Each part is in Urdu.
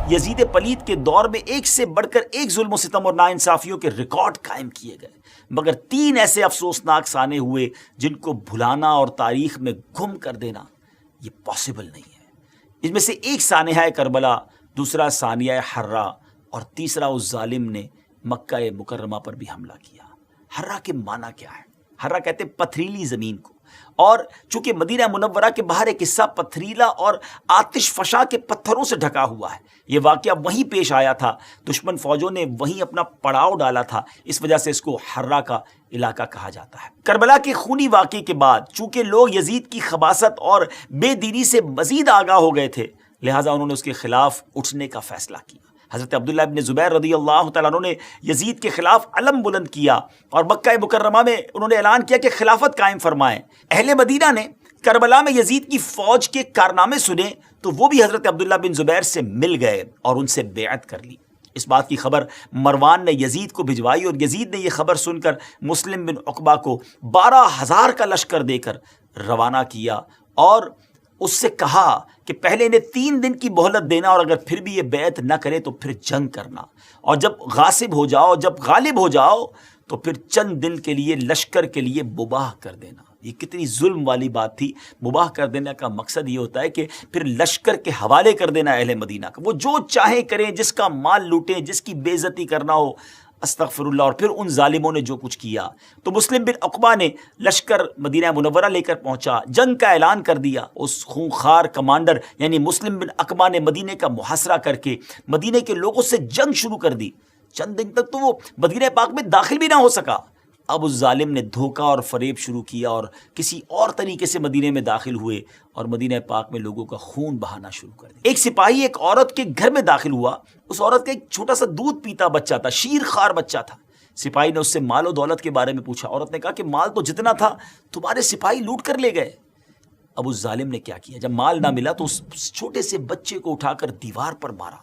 یزید پلید کے دور میں ایک سے بڑھ کر ایک ظلم و ستم اور ناانصافیوں کے ریکارڈ قائم کیے گئے، مگر 3 ایسے افسوسناک سانے ہوئے جن کو بھلانا اور تاریخ میں گم کر دینا یہ پاسبل نہیں ہے۔ اس میں سے ایک سانحہ کربلا، دوسرا ثانیہ حرہ، اور تیسرا اس ظالم نے مکہ مکرمہ پر بھی حملہ کیا۔ حرہ کے معنی کیا ہے؟ حرہ کہتے ہیں پتھریلی زمین کو، اور چونکہ مدینہ منورہ کے باہر ایک حصہ پتھریلا اور آتش فشاں کے پتھروں سے ڈھکا ہوا ہے، یہ واقعہ وہیں پیش آیا تھا، دشمن فوجوں نے وہیں اپنا پڑاؤ ڈالا تھا، اس وجہ سے اس کو حرہ کا علاقہ کہا جاتا ہے۔ کربلا کے خونی واقعے کے بعد چونکہ لوگ یزید کی خباثت اور بے دینی سے مزید آگاہ ہو گئے تھے، لہٰذا انہوں نے اس کے خلاف اٹھنے کا فیصلہ کیا۔ حضرت عبداللہ ابن زبیر رضی اللہ تعالیٰ عنہ نے یزید کے خلاف علم بلند کیا اور مکہ مکرمہ میں انہوں نے اعلان کیا کہ خلافت قائم فرمائیں۔ اہل مدینہ نے کربلا میں یزید کی فوج کے کارنامے سنے تو وہ بھی حضرت عبداللہ بن زبیر سے مل گئے اور ان سے بیعت کر لی۔ اس بات کی خبر مروان نے یزید کو بھجوائی اور یزید نے یہ خبر سن کر مسلم بن عقبہ کو 12,000 کا لشکر دے کر روانہ کیا اور اس سے کہا کہ پہلے انہیں 3 دن کی مہلت دینا اور اگر پھر بھی یہ بیعت نہ کرے تو پھر جنگ کرنا، اور جب غاصب ہو جاؤ، جب غالب ہو جاؤ تو پھر چند دن کے لیے لشکر کے لیے مباح کر دینا۔ یہ کتنی ظلم والی بات تھی۔ مباح کر دینے کا مقصد یہ ہوتا ہے کہ پھر لشکر کے حوالے کر دینا اہل مدینہ کا، وہ جو چاہیں کریں، جس کا مال لوٹیں، جس کی بے عزتی کرنا ہو، استغفر اللہ۔ اور پھر ان ظالموں نے جو کچھ کیا تو مسلم بن عقبہ نے لشکر مدینہ منورہ لے کر پہنچا، جنگ کا اعلان کر دیا۔ اس خونخوار کمانڈر یعنی مسلم بن عقبہ نے مدینے کا محاصرہ کر کے مدینے کے لوگوں سے جنگ شروع کر دی۔ چند دن تک تو وہ مدینہ پاک میں داخل بھی نہ ہو سکا۔ اب اس ظالم نے دھوکہ اور فریب شروع کیا اور کسی اور طریقے سے مدینے میں داخل ہوئے اور مدینہ پاک میں لوگوں کا خون بہانا شروع کر دیا۔ ایک سپاہی ایک عورت کے گھر میں داخل ہوا، اس عورت کا ایک چھوٹا سا دودھ پیتا بچہ تھا، شیر خوار بچہ تھا۔ سپاہی نے اس سے مال و دولت کے بارے میں پوچھا۔ عورت نے کہا کہ مال تو جتنا تھا تمہارے سپاہی لوٹ کر لے گئے۔ اب اس ظالم نے کیا کیا، جب مال نہ ملا تو اس چھوٹے سے بچے کو اٹھا کر دیوار پر مارا،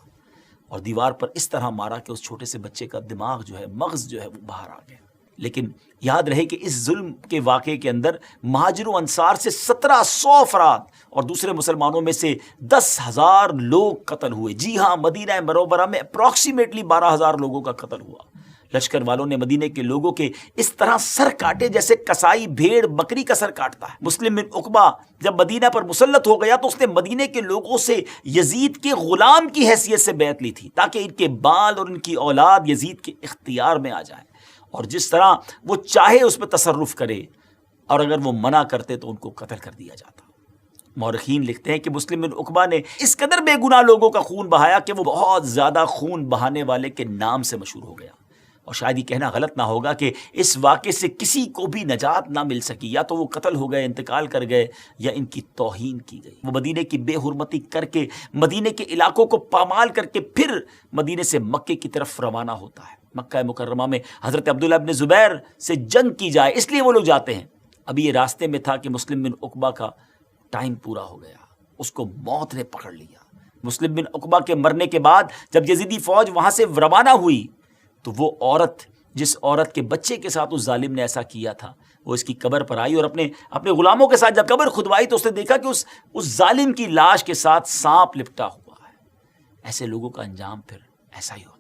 اور دیوار پر اس طرح مارا کہ اس چھوٹے سے بچے کا دماغ جو ہے، مغز جو ہے وہ باہر آ گیا۔ لیکن یاد رہے کہ اس ظلم کے واقعے کے اندر مہاجر و انصار سے 1700 افراد اور دوسرے مسلمانوں میں سے 10,000 لوگ قتل ہوئے۔ جی ہاں، مدینہ منورہ میں اپروکسیمیٹلی 12,000 لوگوں کا قتل ہوا۔ لشکر والوں نے مدینے کے لوگوں کے اس طرح سر کاٹے جیسے کسائی بھیڑ بکری کا سر کاٹتا ہے۔ مسلم بن عقبہ جب مدینہ پر مسلط ہو گیا تو اس نے مدینے کے لوگوں سے یزید کے غلام کی حیثیت سے بیعت لی تھی تاکہ ان کے بال اور ان کی اولاد یزید کے اختیار میں آ جائے، اور جس طرح وہ چاہے اس پہ تصرف کرے، اور اگر وہ منع کرتے تو ان کو قتل کر دیا جاتا۔ مورخین لکھتے ہیں کہ مسلم بن عقبہ نے اس قدر بے گناہ لوگوں کا خون بہایا کہ وہ بہت زیادہ خون بہانے والے کے نام سے مشہور ہو گیا۔ اور شاید یہ کہنا غلط نہ ہوگا کہ اس واقعے سے کسی کو بھی نجات نہ مل سکی، یا تو وہ قتل ہو گئے، انتقال کر گئے، یا ان کی توہین کی گئی۔ وہ مدینے کی بے حرمتی کر کے، مدینے کے علاقوں کو پامال کر کے پھر مدینے سے مکے کی طرف روانہ ہوتا ہے۔ مکہ مکرمہ میں حضرت عبداللہ ابن زبیر سے جنگ کی جائے، اس لیے وہ لوگ جاتے ہیں۔ ابھی یہ راستے میں تھا کہ مسلم بن عقبہ کا ٹائم پورا ہو گیا، اس کو موت نے پکڑ لیا۔ مسلم بن عقبہ کے مرنے کے بعد جب یزیدی فوج وہاں سے روانہ ہوئی تو وہ عورت، جس عورت کے بچے کے ساتھ اس ظالم نے ایسا کیا تھا، وہ اس کی قبر پر آئی اور اپنے غلاموں کے ساتھ جب قبر کھدوائی تو اس نے دیکھا کہ اس ظالم کی لاش کے ساتھ سانپ لپٹا ہوا ہے۔ ایسے لوگوں کا انجام پھر ایسا ہی ہوتا ہے۔